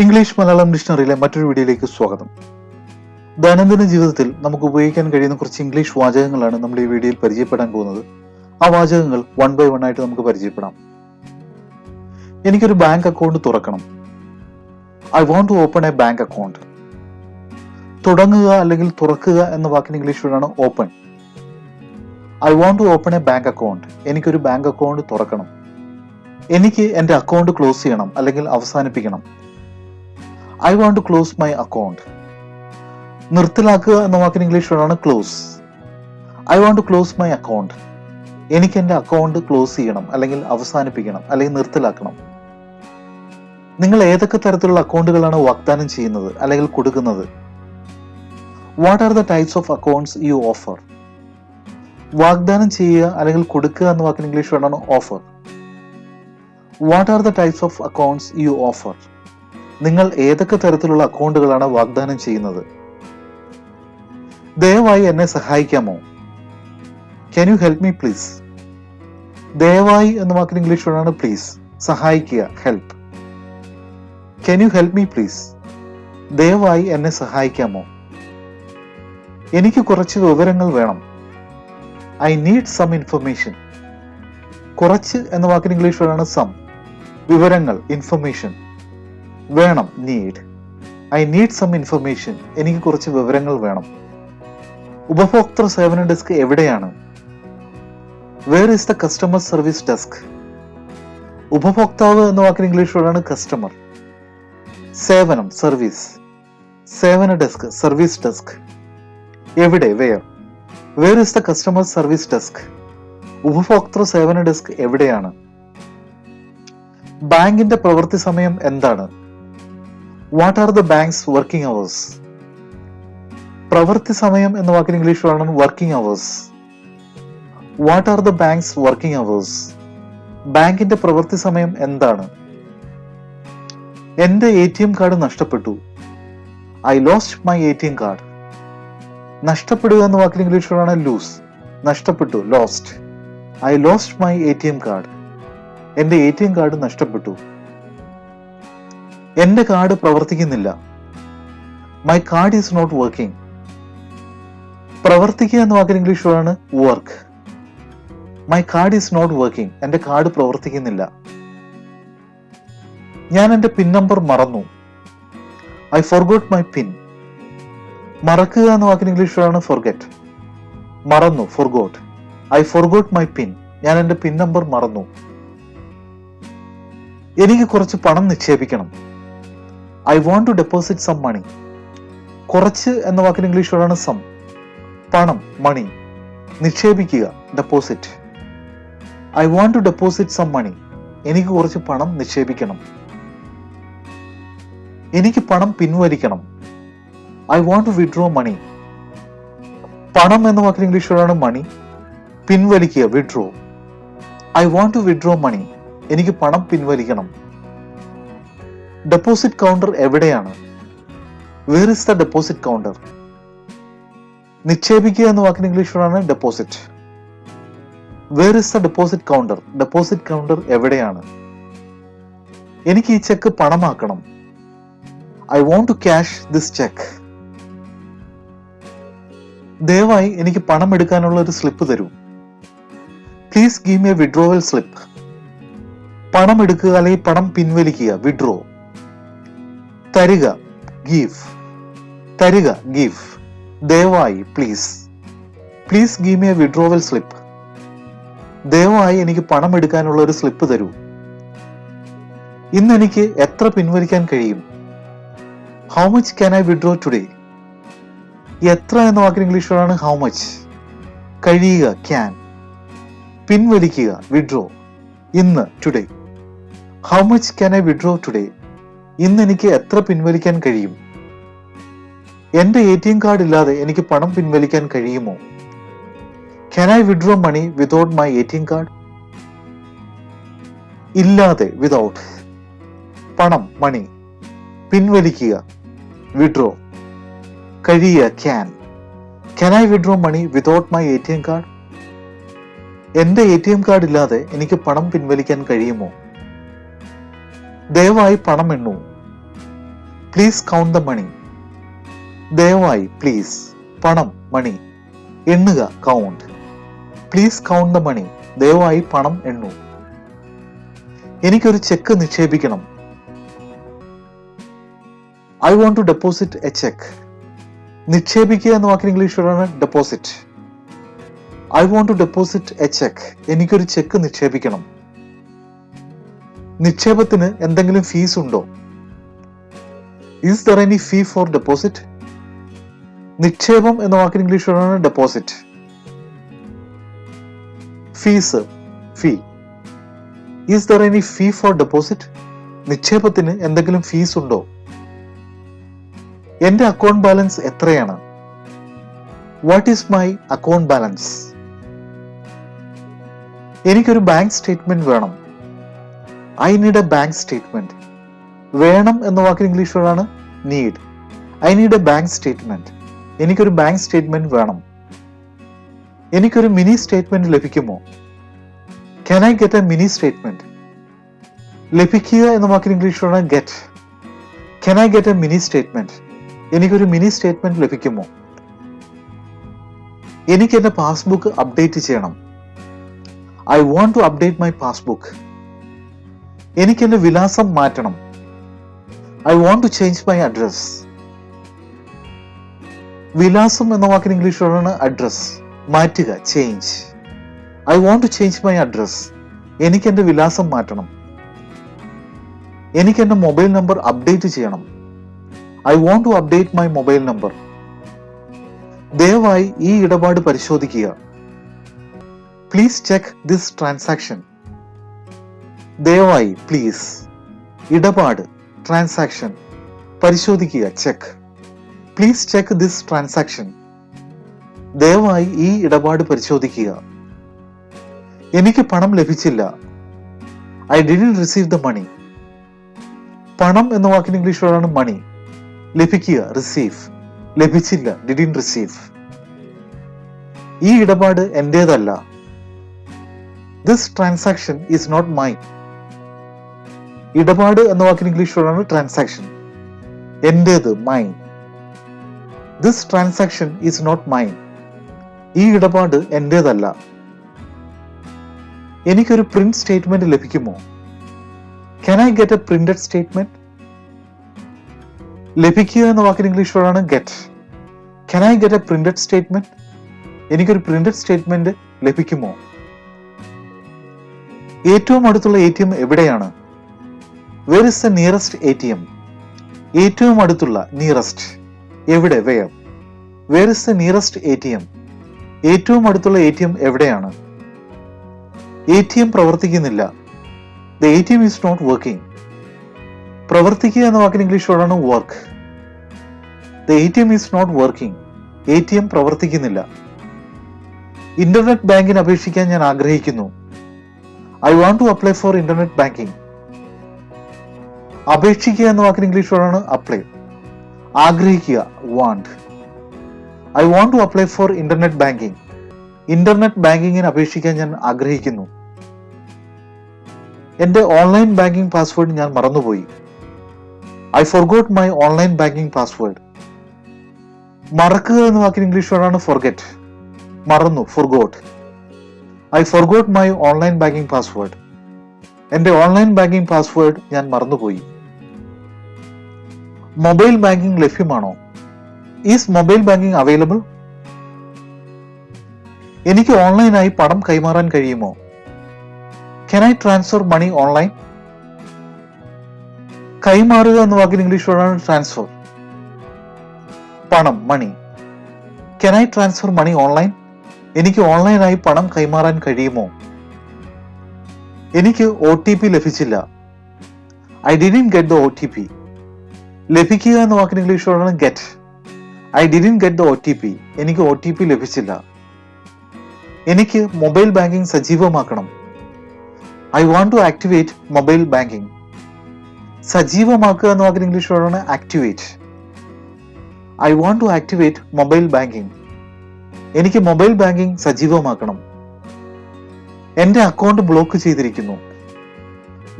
English Malayalam ഡിക്ഷണറിയിലെ മറ്റൊരു വീഡിയോയിലേക്ക് സ്വാഗതം. ദൈനംദിന ജീവിതത്തിൽ നമുക്ക് ഉപയോഗിക്കാൻ കഴിയുന്ന കുറച്ച് ഇംഗ്ലീഷ് വാചകങ്ങളാണ് നമ്മൾ ഈ വീഡിയോയിൽ പരിചയപ്പെടാൻ പോകുന്നത്. ആ വാചകങ്ങൾ വൺ ബൈ വൺ ആയിട്ട് നമുക്ക് പരിചയപ്പെടാം. എനിക്കൊരു ബാങ്ക് അക്കൗണ്ട് തുറക്കണം. I want to open a bank account. തുടങ്ങുക അല്ലെങ്കിൽ തുറക്കുക എന്ന വാക്കിന് ഇംഗ്ലീഷ് വേർഡാണ് open. I want to open a bank account. എനിക്കൊരു ബാങ്ക് അക്കൗണ്ട് തുറക്കണം. എനിക്ക് എൻ്റെ അക്കൗണ്ട് ക്ലോസ് ചെയ്യണം അല്ലെങ്കിൽ അവസാനിപ്പിക്കണം. I want to close my account. നിർത്തലാക്കുക എന്ന വാക്കിന് ഇംഗ്ലീഷ് വേർഡാണ് close. I want to close my account. എനിക്ക് എൻ്റെ അക്കൗണ്ട് ക്ലോസ് ചെയ്യണം അല്ലെങ്കിൽ അവസാനിപ്പിക്കണം അല്ലെങ്കിൽ നിർത്തലാക്കണം. നിങ്ങൾ ഏതൊക്കെ തരത്തിലുള്ള അക്കൗണ്ടുകളാണ് വാഗ്ദാനം ചെയ്യുന്നത് അല്ലെങ്കിൽ കൊടുക്കുന്നത്? What are the types of accounts you offer? വാഗ്ദാനം ചെയ്യുക അല്ലെങ്കിൽ കൊടുക്കുക എന്ന വാക്കിന് ഇംഗ്ലീഷ് വേർഡാണ് offer. What are the types of accounts you offer? നിങ്ങൾ ഏതൊക്കെ തരത്തിലുള്ള അക്കൗണ്ടുകളാണ് വാഗ്ദാനം ചെയ്യുന്നത്? ദയവായി എന്നെ സഹായിക്കാമോ? Can you help me please? ദയവായി എന്ന വാക്കിന് ഇംഗ്ലീഷ് വേർഡാണ് പ്ലീസ്. സഹായിക്കുക, help. Can you help me please? ദയവായി എന്നെ സഹായിക്കാമോ? എനിക്ക് കുറച്ച് വിവരങ്ങൾ വേണം. I need some information. കുറച്ച് എന്ന വാക്കിന് ഇംഗ്ലീഷ് വേർഡാണ് സം. വിവരങ്ങൾ, ഇൻഫർമേഷൻ. വേണം, need. I need some information. എനിക്ക് കുറച്ച് വിവരങ്ങൾ വേണം. ഉപഭോക്തൃ സേവന ഡെസ്ക് എവിടെയാണ്? Where is the customer service desk? ഉപഭോക്താവ് എന്ന വാക്കിന് ഇംഗ്ലീഷ് വേർഡാണ് കസ്റ്റമർ. സേവനം, സർവീസ്. സേവന ഡെസ്ക്, സർവീസ് ഡെസ്ക്. എവിടെ, where? Where is the customer service desk? ഉപഭോക്തൃ സേവന ഡെസ്ക് എവിടെയാണ്? ബാങ്കിന്റെ പ്രവൃത്തി സമയം എന്താണ്? What are the bank's working hours? പ്രവൃത്തി സമയം എന്ന വാക്കിന് ഇംഗ്ലീഷ് വേർഡാണ് working hours. What are the bank's working hours? ബാങ്കിന്റെ പ്രവൃത്തി സമയം എന്താണ്? എന്റെ ATM കാർഡ് നഷ്ടപ്പെട്ടു. I lost my ATM card. നഷ്ടപ്പെടുക എന്ന വാക്കിന് ഇംഗ്ലീഷ് വേർഡാണ് ലൂസ്. നഷ്ടപ്പെട്ടു, lost. I lost my ATM card. എന്റെ ATM കാർഡ് നഷ്ടപ്പെട്ടു. എന്റെ കാർഡ് പ്രവർത്തിക്കുന്നില്ല. My card is not working. പ്രവർത്തിക്കുക എന്ന വാക്കിന് ഇംഗ്ലീഷ് വേർഡാണ് work. My card is not working. എന്റെ കാർഡ് പ്രവർത്തിക്കുന്നില്ല. ഞാൻ എന്റെ പിൻ നമ്പർ മറന്നു. I forgot my PIN. മറക്കുക എന്ന വാക്കിന് ഇംഗ്ലീഷ് വേർഡാണ് ഫോർഗെറ്റ്. മറന്നു, forgot. I forgot my PIN. ഞാൻ എന്റെ പിൻ നമ്പർ മറന്നു. എനിക്ക് കുറച്ച് പണം നിക്ഷേപിക്കണം. I want to deposit some money. കുറച്ച് എന്ന വാക്കിന് ഇംഗ്ലീഷ് വേർഡാണ് സം. പണം, മണി. നിക്ഷേപിക്കുക, deposit. I want to deposit some money. എനിക്ക് കുറച്ച് പണം നിക്ഷേപിക്കണം. എനിക്ക് പണം പിൻവലിക്കണം. I want to withdraw money. പണം എന്ന വാക്കിന് ഇംഗ്ലീഷ് വേർഡാണ് മണി. പിൻവലിക്കുക, withdraw. I want to withdraw money. എനിക്ക് പണം പിൻവലിക്കണം. ഡെപ്പോസിറ്റ് കൗണ്ടർ എവിടെയാണ്? Where is the deposit counter? നിക്ഷേപിക്കുക എന്ന വാക്കിന് ഇംഗ്ലീഷ് വേർഡാണ് deposit. Where is the deposit counter? Deposit counter എവിടെയാണ്? എനിക്ക് ഈ ചെക്ക് പണമാക്കണം. I want to cash this cheque. ദയവായി എനിക്ക് പണം എടുക്കാനുള്ള ഒരു സ്ലിപ്പ് തരൂ. Please give me a withdrawal slip. പണം എടുക്കുക അല്ലെങ്കിൽ പണം പിൻവലിക്കുക, വിഡ്രോ. തരിക, ഗീവ്. തരിക, ഗീവ്. ദയവായി, please. Please give me a withdrawal slip. ദയവായി എനിക്ക് പണം എടുക്കാനുള്ള ഒരു സ്ലിപ്പ് തരൂ. ഇന്ന് എനിക്ക് എത്ര പിൻവലിക്കാൻ കഴിയും? How much can I withdraw today? എത്ര എന്ന വാക്കിന് ഇംഗ്ലീഷ് വേർഡാണ് ഹൗ മച്ച്. കഴിയുക, ക്യാൻ. പിൻവലിക്കുക, വിഡ്രോ. ഇന്ന്, today. How much can I withdraw today? ഇന്ന് എനിക്ക് എത്ര പിൻവലിക്കാൻ കഴിയും? എന്റെ ATM കാർഡ് ഇല്ലാതെ എനിക്ക് പണം പിൻവലിക്കാൻ കഴിയുമോ? Can I withdraw money without my ATM card? ഇല്ലാതെ, വിതൗട്ട്. പണം, മണി. പിൻവലിക്കുക, വിഡ്രോ. കഴിയുക, can. Can I withdraw money without my ATM card? എന്റെ ATM കാർഡ് ഇല്ലാതെ എനിക്ക് പണം പിൻവലിക്കാൻ കഴിയുമോ? ദയവായി പണം എണ്ണൂ. Please count the money. ദയവായി പ്ലീസ് പണം മണി എണ്ണുക count. Please count the money. ദയവായി പണം എണ്ണു. എനിക്കൊരു ചെക്ക് നിക്ഷേപിക്കണം. I want to deposit a cheque. നിക്ഷേപിക്കുക എന്ന വാക്കിന് ഇംഗ്ലീഷ് വേർഡാണ് deposit. I want to deposit a cheque. എനിക്കൊരു ചെക്ക് നിക്ഷേപിക്കണം. നിക്ഷേപത്തിന് എന്തെങ്കിലും ഫീസ് ഉണ്ടോ? Is there any fee for deposit? നിക്ഷേപം എന്ന വാക്കിന് ഇംഗ്ലീഷ് വേർഡാണ് deposit. Fees fee. Is there any fee for deposit? നിക്ഷേപത്തിന് എന്തെങ്കിലും ഫീസ് ഉണ്ടോ? എന്റെ അക്കൗണ്ട് ബാലൻസ് എത്രയാണ്? What is my account balance? എനിക്കൊരു ബാങ്ക് സ്റ്റേറ്റ്മെന്റ് വേണം. I need a bank statement. വേണം എന്ന വാക്കിന് ഇംഗ്ലീഷ് വേർഡാണ് need. I need a bank statement. എനിക്കൊരു ബാങ്ക് സ്റ്റേറ്റ്മെന്റ് വേണം. എനിക്കൊരു മിനി സ്റ്റേറ്റ്മെന്റ് ലഭിക്കുമോ? Can I get a mini statement? ലഭിക്കുക എന്ന വാക്കിന് ഇംഗ്ലീഷ് വേർഡാണ് get. Can I get a mini statement? എനിക്കൊരു മിനി സ്റ്റേറ്റ്മെന്റ് ലഭിക്കുമോ? എനിക്ക് എന്റെ പാസ്ബുക്ക് അപ്ഡേറ്റ് ചെയ്യണം. I want to update my passbook. എനിക്ക് എന്റെ വിലാസം മാറ്റണം. I want to change my address. വിലാസം എന്ന വാക്കിന് ഇംഗ്ലീഷ് വേർഡാണ് അഡ്രസ്. മാറ്റുക change. I want to change my address. എനിക്ക് എന്റെ വിലാസം മാറ്റണം. എനിക്ക് എന്റെ മൊബൈൽ നമ്പർ അപ്ഡേറ്റ് ചെയ്യണം. I want to update my mobile number. ദയവായി ഈ ഇടപാട് പരിശോധിക്കുക. Please check this transaction. ദയവായി പ്ലീസ് ഇടപാട് ട്രാൻസാക്ഷൻ പരിശോധിക്കുക check. Please check this transaction. ദയവായി ഈ ഇടപാട് പരിശോധിക്കുക. എനിക്ക് പണം ലഭിച്ചില്ല. I didn't receive the money. പണം എന്ന വാക്കിന് ഇംഗ്ലീഷ് വേർഡാണ് മണി. ലഭിക്കുക റിസീവ്. ലഭിച്ചില്ല ഡിഡ്ന്റ് റിസീവ്. ഈ ഇടപാട് എന്റേതല്ല. This transaction is not mine. ഇടപാട് എന്ന വാക്കിന് ഇംഗ്ലീഷ് വേർഡാണ് ട്രാൻസാക്ഷൻ. എന്റേത് mine. This transaction is not mine. ഈ ഇടപാട് എന്റേതല്ല. എനിക്കൊരു പ്രിന്റ് സ്റ്റേറ്റ്മെന്റ് ലഭിക്കുമോ? Can I get a printed statement? ലഭിക്കുക എന്ന വാക്കിന് ഇംഗ്ലീഷ് വേർഡാണ് get. Can I get a printed statement? എനിക്കൊരു പ്രിന്റഡ് സ്റ്റേറ്റ്മെന്റ് ലഭിക്കുമോ? ഏറ്റവും അടുത്തുള്ള ATM എവിടെയാണ്? Where is the nearest ATM? ഏറ്റവും അടുത്തുള്ള നിയറസ്റ്റ് എവിടെ? Where. Where is the nearest ATM? ഏറ്റവും അടുത്തുള്ള ATM എവിടെയാണ്? ATM പ്രവർത്തിക്കുന്നില്ല. The ATM is not working. പ്രവർത്തിക്കുക എന്ന വാക്കിന് ഇംഗ്ലീഷ് വേർഡാണ് work. The ATM is not working. ATM പ്രവർത്തിക്കുന്നില്ല. ഇന്റർനെറ്റ് ബാങ്കിന് അപേക്ഷിക്കാൻ ഞാൻ ആഗ്രഹിക്കുന്നു. I want to apply for internet banking. അപേക്ഷിക്കുക എന്ന വാക്കിന് ഇംഗ്ലീഷ് വേർഡാണ് അപ്ലൈ. ആഗ്രഹിക്കുക want. I want to apply for internet banking. Internet ബാങ്കിങ്ങിന് അപേക്ഷിക്കാൻ ഞാൻ ആഗ്രഹിക്കുന്നു. എന്റെ ഓൺലൈൻ ബാങ്കിങ് പാസ്വേഡ് ഞാൻ മറന്നുപോയി. I forgot my online banking password. മറക്കുക എന്ന വാക്കിന് ഇംഗ്ലീഷ് വേർഡാണ് ഫോർഗെറ്റ്. മറന്നു forgot. I forgot my online banking password. എന്റെ ഓൺലൈൻ ബാങ്കിങ് പാസ്വേഡ് ഞാൻ മറന്നുപോയി. മൊബൈൽ ബാങ്കിങ് ലഭ്യമാണോ? Is mobile banking available? എനിക്ക് ഓൺലൈനായി പണം കൈമാറാൻ കഴിയുമോ? Can I transfer money online? കൈമാറുക എന്ന വാക്കിന് ഇംഗ്ലീഷ് വേർഡാണ് ട്രാൻസ്ഫർ. പണം money. Can I transfer money online? എനിക്ക് ഓൺലൈനായി പണം കൈമാറാൻ കഴിയുമോ? എനിക്ക് OTP ലഭിച്ചില്ല. I didn't get the OTP. ലഭിക്കുക എന്ന വാക്കിന് ഇംഗ്ലീഷ് വേർഡാണ് get. I didn't get the OTP. എനിക്ക് OTP ലഭിച്ചില്ല. എനിക്ക് മൊബൈൽ ബാങ്കിങ് സജീവമാക്കണം. I want to activate mobile banking. സജീവമാക്കുക എന്ന വാക്കിന് ഇംഗ്ലീഷ് വേർഡാണ് activate. I want to activate mobile banking. എനിക്ക് മൊബൈൽ ബാങ്കിങ് സജീവമാക്കണം. എന്റെ അക്കൗണ്ട് ബ്ലോക്ക് ചെയ്തിരിക്കുന്നു.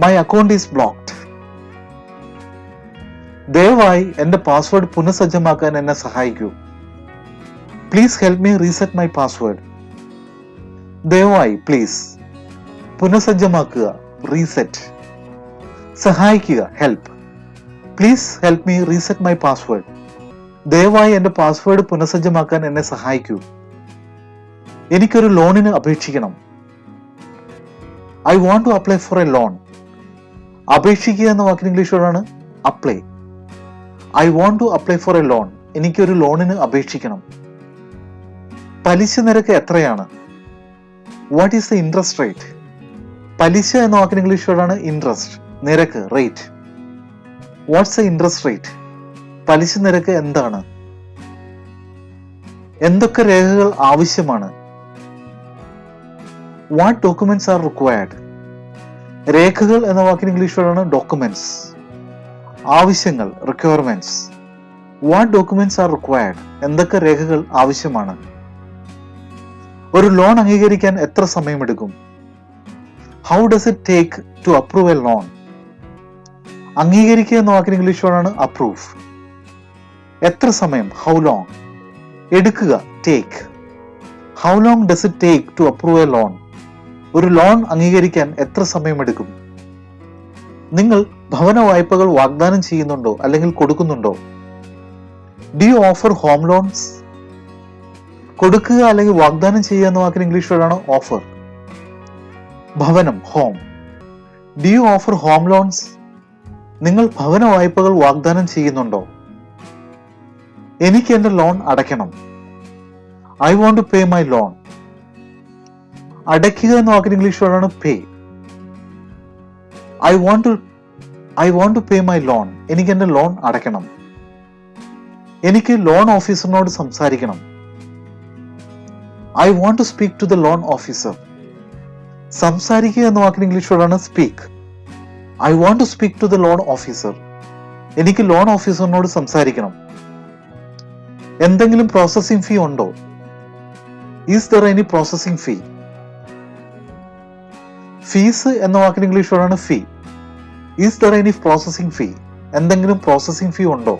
My account is blocked. ദയവായി എന്റെ പാസ്വേഡ് പുനഃസജ്ജമാക്കാൻ എന്നെ സഹായിക്കൂ. Please help me reset my password. ദയവായി, പ്ലീസ്. പുനഃസജ്ജമാക്കുക, റീസെറ്റ്. സഹായിക്കുക, help. Please help me reset my password. ദയവായി എന്റെ പാസ്വേഡ് പുനഃസജ്ജമാക്കാൻ എന്നെ സഹായിക്കൂ. എനിക്കൊരു ലോണിന് അപേക്ഷിക്കണം. I want to apply for a loan. അപേക്ഷിക്കുക എന്ന വാക്കിന് ഇംഗ്ലീഷ് വേർഡാണ് apply. I want to apply for a loan. എനിക്കൊരു ലോണിന് അപേക്ഷിക്കണം. പലിശ നിരക്ക് എത്രയാണ്? What is the interest rate? പലിശ എന്ന വാക്കിന് ഇംഗ്ലീഷ് വേർഡാണ് ഇൻട്രസ്റ്റ്. നിരക്ക്, rate. What's the interest rate? പലിശ നിരക്ക് എന്താണ്? എന്തൊക്കെ രേഖകൾ ആവശ്യമാണ്? What documents are required? രേഖകൾ എന്ന വാക്കിന് ഇംഗ്ലീഷ് വേർഡാണ് ഡോക്യുമെന്റ്സ്. ആവശ്യങ്ങൾ, requirements. What documents are required? എന്തൊക്കെ രേഖകൾ ആവശ്യമാണ്? ഒരു ലോൺ അംഗീകരിക്കാൻ എത്ര സമയമെടുക്കും? How does it take to approve a loan? അംഗീകരിക്കുക എന്ന വാക്കിന് ഇംഗ്ലീഷ് വേർഡാണ് അപ്രൂവ്. എത്ര സമയം? How long. എടുക്കുക, take. How long does it take to approve a loan? ഒരു ലോൺ അംഗീകരിക്കാൻ എത്ര സമയമെടുക്കും? നിങ്ങൾ ഭവന വായ്പകൾ വാഗ്ദാനം ചെയ്യുന്നുണ്ടോ അല്ലെങ്കിൽ കൊടുക്കുന്നുണ്ടോ? Do you offer home loans? കൊടുക്കുക അല്ലെങ്കിൽ വാഗ്ദാനം ചെയ്യുക എന്ന വാക്കിന് ഇംഗ്ലീഷ് വേർഡാണ് ഓഫർ. ഭവനം, home. Do you offer home loans? നിങ്ങൾ ഭവന വായ്പകൾ വാഗ്ദാനം ചെയ്യുന്നുണ്ടോ? എനിക്ക് എന്റെ ലോൺ അടയ്ക്കണം. I want to pay my loan. അടയ്ക്കുക എന്ന വാക്കിന് ഇംഗ്ലീഷ് വേർഡാണ് pay. I want to pay my loan. എനിക്ക് എന്റെ ലോൺ അടയ്ക്കണം. എനിക്ക് ലോൺ ഓഫീസറിനോട് സംസാരിക്കണം. I want to speak to the loan officer. സംസാരിക്കുക എന്ന വാക്കിന് ഇംഗ്ലീഷ് വേർഡാണ് speak. I want to speak to the loan officer. എനിക്ക് ലോൺ ഓഫീസറിനോട് സംസാരിക്കണം. എന്തെങ്കിലും പ്രോസസിംഗ് ഫീ ഉണ്ടോ? Is there any processing fee? Fees എന്ന വാക്കിന് ഇംഗ്ലീഷ് വേർഡാണ് fee. Is there any processing fee? എന്തെങ്കിലും പ്രോസസിംഗ് ഫീ ഉണ്ടോ?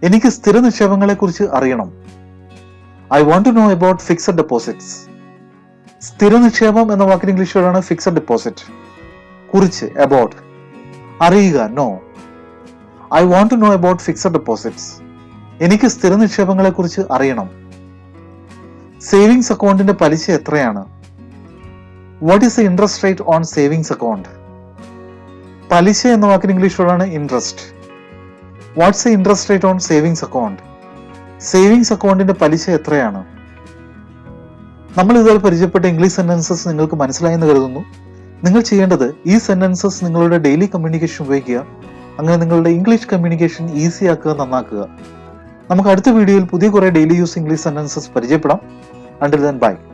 എനിക്ക് സ്ഥിര നിക്ഷേപങ്ങളെ കുറിച്ച് അറിയണം. I want to know about fixed deposits. സ്ഥിര നിക്ഷേപം എന്ന വാക്കിന് ഇംഗ്ലീഷ് വേർഡാണ് ഫിക്സഡ് ഡെപ്പോസിറ്റ്. കുറിച്ച്, അബൌട്ട്. അറിയുക, know. I want to know about fixed deposits. എനിക്ക് സ്ഥിര നിക്ഷേപങ്ങളെ കുറിച്ച് അറിയണം. സേവിങ്സ് അക്കൗണ്ടിന്റെ പലിശ എത്രയാണ്? What is the interest rate on savings account? പലിശ എന്ന വാക്കിന് ഇംഗ്ലീഷ് വേർഡാണ് interest. What's the interest rate on savings account? Savings അക്കൗണ്ടിന്റെ പലിശ എത്രയാണ്? നമ്മൾ ഇതുവരെ പരിചയപ്പെട്ട ഇംഗ്ലീഷ് സെന്റൻസസ് നിങ്ങൾക്ക് മനസ്സിലായെന്ന് കരുതുന്നു. നിങ്ങൾ ചെയ്യേണ്ടത് ഈ സെന്റൻസസ് നിങ്ങളുടെ ഡെയിലി കമ്മ്യൂണിക്കേഷൻ ഉപയോഗിക്കുക. അങ്ങനെ നിങ്ങളുടെ ഇംഗ്ലീഷ് കമ്മ്യൂണിക്കേഷൻ ഈസി ആക്കുക, നന്നാക്കുക. നമുക്ക് അടുത്ത വീഡിയോയിൽ പുതിയ കുറെ ഡെയിലി യൂസ് ഇംഗ്ലീഷ് സെന്റൻസസ് പരിചയപ്പെടാം. Until then, bye.